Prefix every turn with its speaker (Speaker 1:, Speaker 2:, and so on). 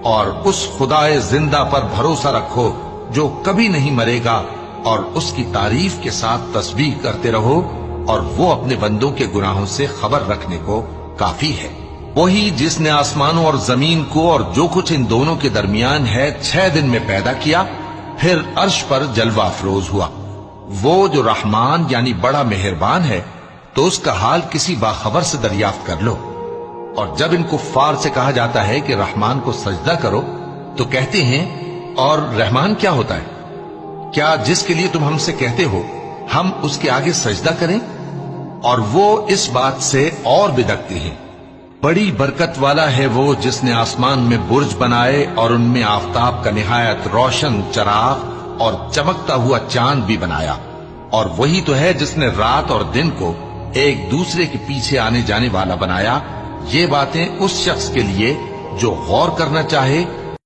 Speaker 1: اور اس خدائے زندہ پر بھروسہ رکھو جو کبھی نہیں مرے گا، اور اس کی تعریف کے ساتھ تسبیح کرتے رہو، اور وہ اپنے بندوں کے گناہوں سے خبر رکھنے کو کافی ہے۔ وہی جس نے آسمانوں اور زمین کو اور جو کچھ ان دونوں کے درمیان ہے 6 دن میں پیدا کیا، پھر عرش پر جلوہ افروز ہوا۔ وہ جو رحمان یعنی بڑا مہربان ہے، تو اس کا حال کسی باخبر سے دریافت کر لو۔ اور جب ان کفار سے کہا جاتا ہے کہ رحمان کو سجدہ کرو، تو کہتے ہیں اور رحمان کیا ہوتا ہے؟ کیا جس کے لیے تم ہم سے کہتے ہو ہم اس کے آگے سجدہ کریں؟ اور وہ اس بات سے اور بدکتے ہیں۔ بڑی برکت والا ہے وہ جس نے آسمان میں برج بنائے اور ان میں آفتاب کا نہایت روشن چراغ اور چمکتا ہوا چاند بھی بنایا۔ اور وہی تو ہے جس نے رات اور دن کو ایک دوسرے کے پیچھے آنے جانے والا بنایا۔ یہ باتیں اس شخص کے لیے جو غور کرنا چاہے